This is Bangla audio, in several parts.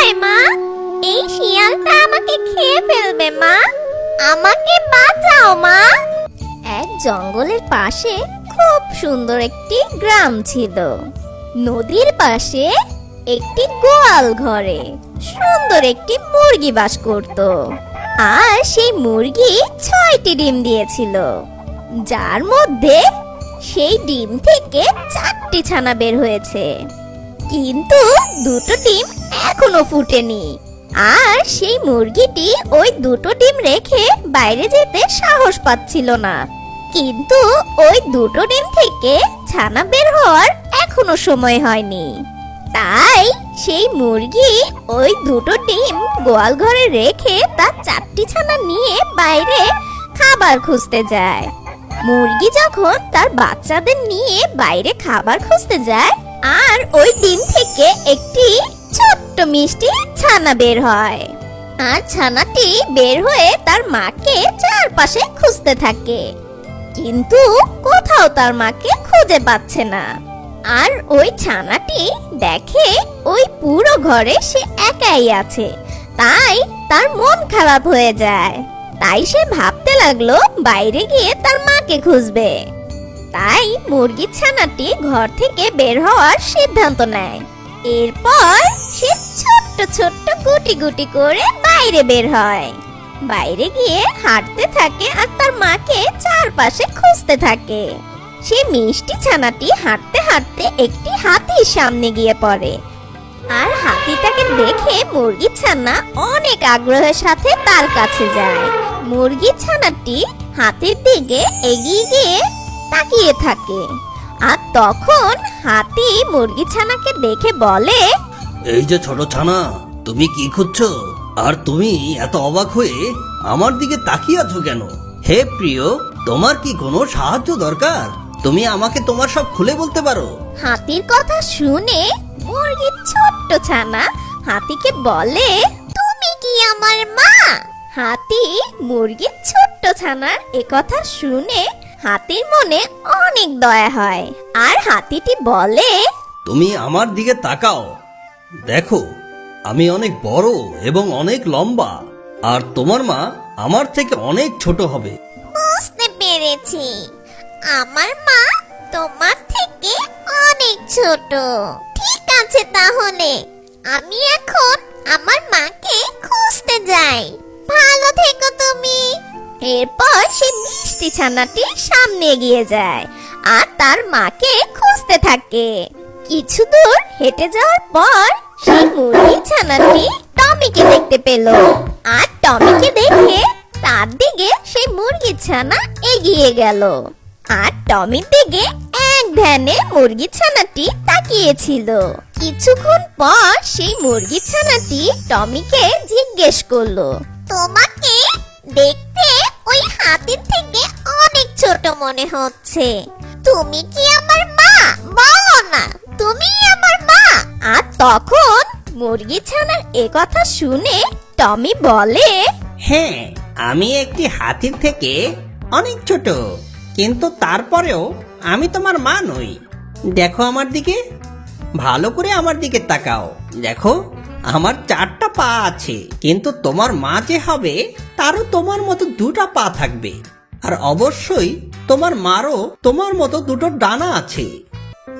কোথায় মা? এই শিয়ালটা আমাকে খেয়ে ফেলবে মা, আমাকে বাঁচাও মা। এক জঙ্গলের পাশে খুব সুন্দর একটি গ্রাম ছিল। নদীর পাশে একটি গোয়াল ঘরে সুন্দর একটি মুরগি বাস করত। আর সেই মুরগি 6টি ডিম দিয়েছিল, যার মধ্যে সেই ডিম থেকে 4টি ছানা বের হয়েছে। কিন্তু 2টো ডিম এখনো ফুটেনি। আর সেই মুরগিটি ওই 2টো ডিম রেখে বাইরে যেতে সাহস পাচ্ছিল না। কিন্তু ওই 2টো ডিম থেকে ছানা বের হওয়ার এখনো সময় হয়নি। তাই সেই মুরগি ওই 2টো ডিম গোয়াল ঘরে রেখে তার 4টি ছানা নিয়ে বাইরে খাবার খুঁজতে যায়। মুরগি যখন তার বাচ্চাদের নিয়ে বাইরে খাবার খুঁজতে যায়, আর ওই ডিম থেকে একটি ছোট্ট মিষ্টি ছানা বের হয়। আর ছানাটি বের হয়ে তার মাকে চারপাশে খুঁজতে থাকে, কিন্তু কোথাও তার মাকে খুঁজে পাচ্ছে না। আর ওই ছানাটি দেখে ওই পুরো ঘরে সে একাই আছে, তাই তার মন খারাপ হয়ে যায়। তাই সে ভাবতে লাগলো বাইরে গিয়ে তার মাকে খুঁজবে। তাই মুরগির ছানাটি ঘর থেকে বের হওয়ার সিদ্ধান্ত নেয়। এরপর সে ছোট্ট ছোট্ট গুটি গুটি করে বাইরে বের হয়। বাইরে গিয়ে হাঁটতে থাকে আর তার মাকে চারপাশে খুঁজতে থাকে। সে মিষ্টি ছানাটি হাঁটতে হাঁটতে একটি হাতির সামনে গিয়ে পড়ে। আর হাতিটাকে দেখে মুরগির ছানা অনেক আগ্রহের সাথে তার কাছে যায়। মুরগির ছানাটি হাতির দিকে এগিয়ে গিয়ে তাকিয়ে থাকে। আর তখন হাতি মুরগি ছানাকে দেখে বলে, এই যে ছোট ছানা, তুমি কি খুঁজছো? আর তুমি এত অবাক হয়ে আমার দিকে তাকিয়ে আছো কেন? হে প্রিয়, তোমার কি কোনো সাহায্য দরকার? তুমি আমাকে তোমার সব খুলে বলতে পারো। হাতির কথা শুনে মুরগির ছোট্ট ছানা হাতিকে বলে, তুমি কি আমার মা? হাতি মুরগির ছোট্ট ছানার একথা শুনে হাতির মনে অনেক দয়া হয়। আর হাতিটি বলে, তুমি আমার দিকে তাকাও, দেখো আমি অনেক বড় এবং অনেক লম্বা, আর তোমার মা আমার থেকে অনেক ছোট হবে। বুঝতে পেরেছি, আমার মা তোমার থেকে অনেক ছোট। ঠিক আছে, তাহলে আমি এখন আমার মাকে খুঁজতে যাই। ভালো থেকো তুমি। এরপর সে মিষ্টি ছানাটি সামনে এগিয়ে যায় আর তার মাকে খুঁজতে থাকে। কিছু দূর হেঁটে যাওয়ার পর সেই মুরগি ছানাটি টমিকে দেখতে পেল। আর টমিকে দেখে তার দিকে সেই মুরগি ছানা এগিয়ে গেল। আর টমির দিকে এক ধ্যানে মুরগি ছানাটি তাকিয়েছিল। কিছুক্ষণ পর সেই মুরগি ছানাটি টমিকে জিজ্ঞেস করলো, তোমাকে দেখতে ওই হাতির থেকে অনেক ছোট মনে হচ্ছে, তুমি কি আমার মা? বলো না, তুমি আমার মা। আর তখন মুরগি ছানার একথা শুনে টমি বলে, হ্যাঁ, আমি একটি হাতির থেকে অনেক ছোট, কিন্তু তারপরেও আমি তোমার মা নই। দেখো আমার দিকে, ভালো করে আমার দিকে তাকাও। দেখো আমার 4টা পা আছে, কিন্তু তোমার মা যে হবে তারও তোমার মতো 2টা পা থাকবে। আর অবশ্যই তোমার মারও তোমার মতো 2টো ডানা আছে।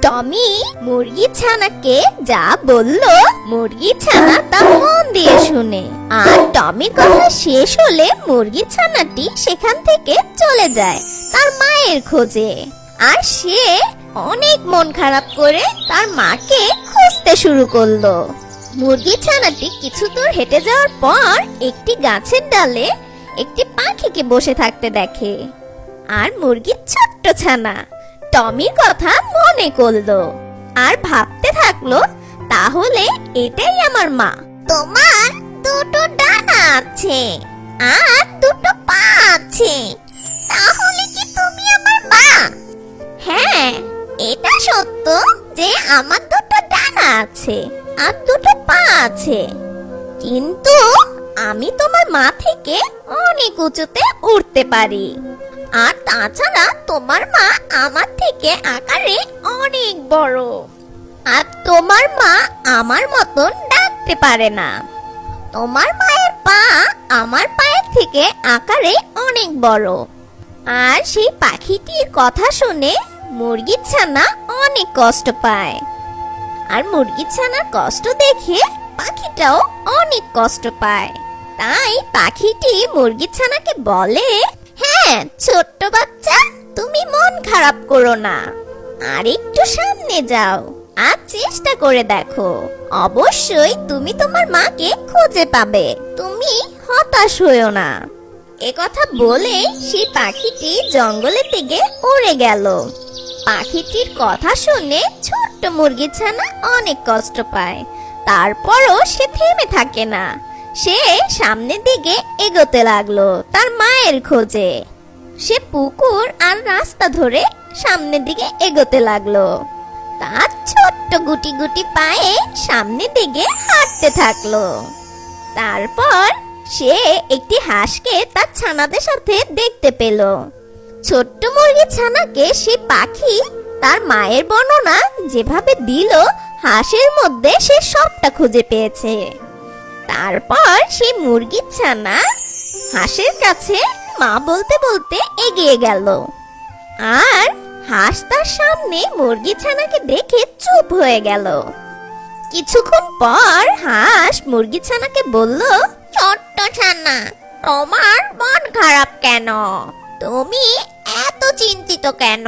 টমি মুরগি ছানাকে যা বলল মুরগি ছানা তা মন দিয়ে শুনে। আর টমির কথা শেষ হলে মুরগি ছানাটি সেখান থেকে চলে যায় তার মায়ের খোঁজে। আর সে অনেক মন খারাপ করে তার মাকে খুঁজতে শুরু করলো। মুরগি ছানাটি কিছু দূর হেঁটে যাওয়ার পর একটি গাছের ডালে একটি পাখিকে বসে থাকতে দেখে। আর মুরগির ছোট্ট ছানা টমির কথা মনে করলো আর ভাবতে থাকলো, তাহলে এটাই আমার মা। তোমার 2টো ডানা আছে আর 2টো পা আছে, তাহলে কি তুমি আমার মা? হ্যাঁ, এটা সত্য যে আমার 2টো ডানা আছে আর 2টো পা আছে, কিন্তু আমি তোমার মা থেকে অনেক উঁচুতে উঠতে পারি। আর তাছাড়া তোমার মা আমার থেকে আকারে অনেক বড়। আর তোমার মা আমার মতন ডাক হাঁটতে পারে না। তোমার মায়ের পা আমার পায়ের থেকে আকারে অনেক বড়। আর সেই পাখিটির কথা শুনে মুরগির ছানা অনেক কষ্ট পায়। আর মুরগির ছানার কষ্ট দেখে পাখিটাও অনেক কষ্ট পায়। তাই পাখিটি মুরগির ছানাকে বলে, হ্যাঁ ছোট্ট বাচ্চা, তুমি মন খারাপ করো না, আর একটু সামনে যাও আর চেষ্টা করে দেখো, অবশ্যই তুমি তোমার মাকে খুঁজে পাবে, তুমি হতাশ হইও না। এ কথা বলে সেই পাখিটি জঙ্গলের দিকে উড়ে গেল। পাখিটির কথা শুনে ছোট্ট মুরগির ছানা অনেক কষ্ট পায়। তারপরও সে থেমে থাকে না, সে সামনের দিকে এগোতে লাগলো তার মায়ের খোঁজে। সে পুকুর আর রাস্তা ধরে সামনের দিকে এগোতে লাগলো। তার ছোট্ট গুটি গুটি পায়ে সামনের দিকে হাঁটতে থাকলো। তারপর সে একটি হাঁসকে তার ছানাদের সাথে দেখতে পেল। ছোট্ট মুরগির ছানাকে সে পাখি তার মায়ের বর্ণনা যেভাবে দিল, হাঁসের মধ্যে সে সবটা খুঁজে পেয়েছে। তারপর সেই মুরগির ছানা হাঁসের কাছে মা বলতে বলতে এগিয়ে গেল। আর হাঁস তার সামনে মুরগির ছানাকে দেখে চুপ হয়ে গেল। কিছুক্ষণ পর হাঁস মুরগির ছানাকে বলল, ছোট্ট ছানা, তোমার মন খারাপ কেন? তুমি এত চিন্তিত কেন?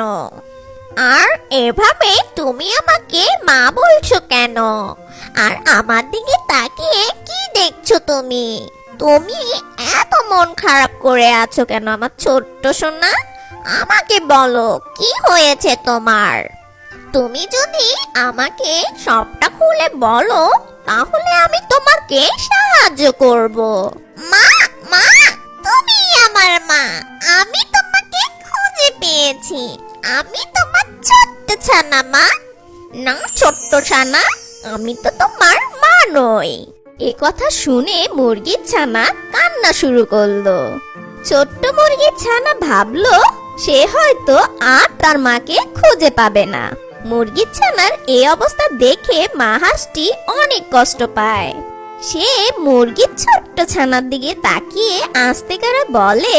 আর এভাবে তুমি আমাকে মা বলছো কেন? আর আমার দিকে তাকিয়ে কি দেখছো তুমি? তুমি এত মন খারাপ করে আছো কেন আমার ছোট্ট সোনা? আমাকে বলো, কি হয়েছে তোমার? তুমি যদি আমাকে সবটা খুলে বলো, তাহলে আমি তোমাকে সাহায্য করব। মা, মা, তুমি আমার মা, আমি তোমাকে খুঁজে পেয়েছি, আমি তোমার ছোট্ট ছানা মা। না ছোট্ট ছানা, আমি তো তোমার মা নই। এ কথা শুনে মুরগির ছানা কান্না শুরু করলো। ছোট্ট মুরগির ছানা ভাবলো সে হয়তো আর তার মাকে খুঁজে পাবে না। মুরগির ছানার এই অবস্থা দেখে মা হাঁসটি অনেক কষ্ট পায়। সে মুরগির ছোট্ট ছানার দিকে তাকিয়ে আস্তে করে বলে,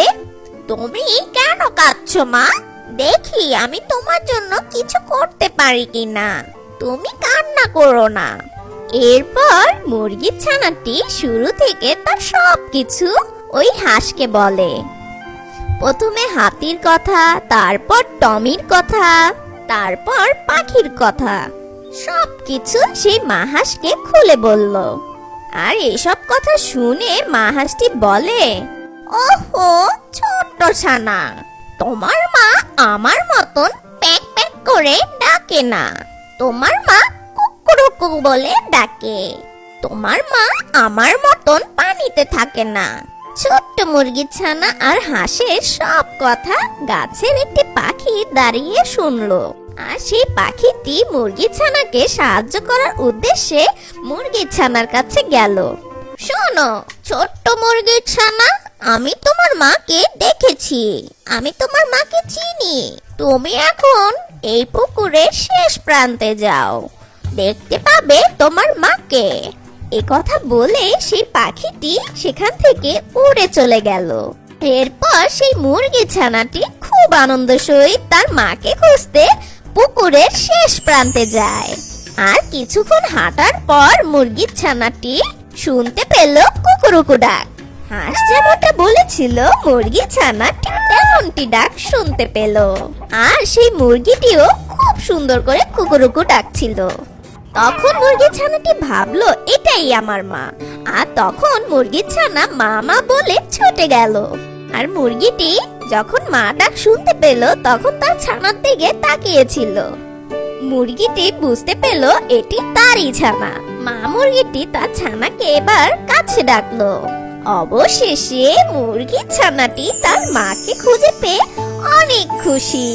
তুমি কেন কাঁদছো মা? দেখি আমি তোমার জন্য কিছু করতে পারি কিনা, তুমি কান্না করো না। এরপর মুরগির ছানাটি শুরু থেকে তার সবকিছু ওই হাঁসকে বলে। প্রথমে হাতির কথা, তারপর টমির কথা, তারপর পাখির কথা, সবকিছু সেই মা হাঁসকে খুলে বলল। আর এসব কথা শুনে মা হাঁসটি বলে, ওহো ছোট্ট ছানা, তোমার মা আমার মতন প্যাক প্যাক করে ডাকে না, তোমার মা কুকুরকু বলে ডাকে। তোমার মা আমার মতন পানিতে থাকে না। ছোট্ট মুরগির ছানা আর হাঁসের সব কথা গাছের একটি পাখি দাঁড়িয়ে শুনলো। আর সেই পাখিটি মুরগির ছানাকে সাহায্য করার উদ্দেশ্যে মুরগির ছানার কাছে গেল। শোনো ছোট্ট মুরগির ছানা, আমি তোমার মাকে দেখেছি, আমি তোমার মাকে চিনি। তুমি এখন এই পুকুরের শেষ প্রান্তে যাও, দেখতে পাবে তোমার মাকে। এ কথা বলে সেই পাখিটি সেখান থেকে উড়ে চলে গেল। এরপর সেই মুরগি ছানাটি খুব আনন্দ সহিত তার মাকে খুঁজতে পুকুরের শেষ প্রান্তে যায়। আর কিছুক্ষণ হাঁটার পর মুরগির ছানাটি শুনতে পেল কুকুরুকু ডাক। হাঁস যেমনটা বলেছিল মুরগি ছানা ঠিক তেমনটি ডাক শুনতে পেল। আর সেই মুরগিটিও খুব সুন্দর করে কুকুরুকু ডাকছিল। তখন মুরগির ছানাটি ভাবলো এটাই আমার মা। আর তখন মুরগির ছানা মা মা বলে ছুটে গেল। আর মুরগিটি যখন মা ডাক শুনতে পেল তখন তার ছানার দিকে তাকিয়েছিল। মুরগিটি বুঝতে পেল এটি তারই ছানা। মা মুরগিটি তার ছানাকে এবার কাছে ডাকলো। অবশেষে মুরগির ছানাটি তার মাকে খুঁজে পেয়ে অনেক খুশি।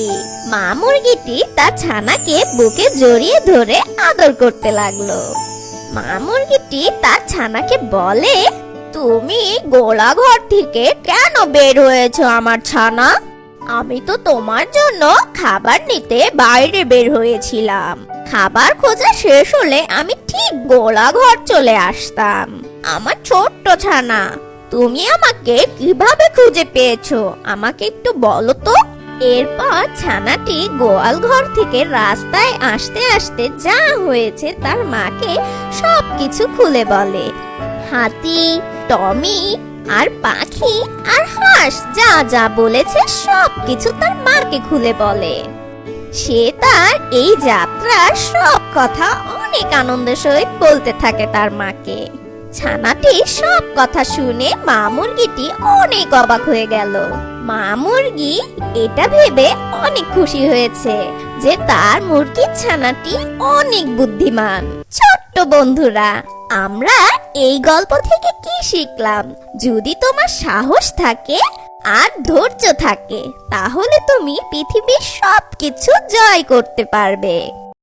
মা মুরগিটি তার ছানাকে বুকে জড়িয়ে ধরে আদর করতে লাগলো। মা মুরগিটি তার ছানাকে বলে, তুমি গোলাঘর থেকে কেন বের হয়েছো আমার ছানা? আমি তো তোমার জন্য খাবার নিতে বাইরে বের হয়েছিলাম। খাবার খোঁজা শেষ হলে আমি ঠিক গোলাঘর চলে আসতাম। আমার ছোট্ট ছানা, তুমি আমাকে কিভাবে খুঁজে পেয়েছো আমাকে একটু বলো তো। এরপর ছানাটি গোয়াল ঘর থেকে রাস্তায় আসতে আসতে যা হয়েছে তার মাকে সবকিছু খুলে বলে। হাতি, টমি আর পাখি আর হাঁস যা যা বলেছে সবকিছু তার মাকে খুলে বলে। সে তার এই যাত্রার সব কথা অনেক আনন্দের সহিত বলতে থাকে তার মাকে। ছানাটি সব কথা শুনে মা মুরগিটি অনেক অবাক হয়ে গেল। মা মুরগি এটা ভেবে অনেক খুশি হয়েছে যে তার মুরগির ছানাটি অনেক বুদ্ধিমান। ছোট্ট বন্ধুরা, আমরা এই গল্প থেকে কি শিখলাম? যদি তোমার সাহস থাকে আর ধৈর্য থাকে তাহলে তুমি পৃথিবীর সবকিছু জয় করতে পারবে।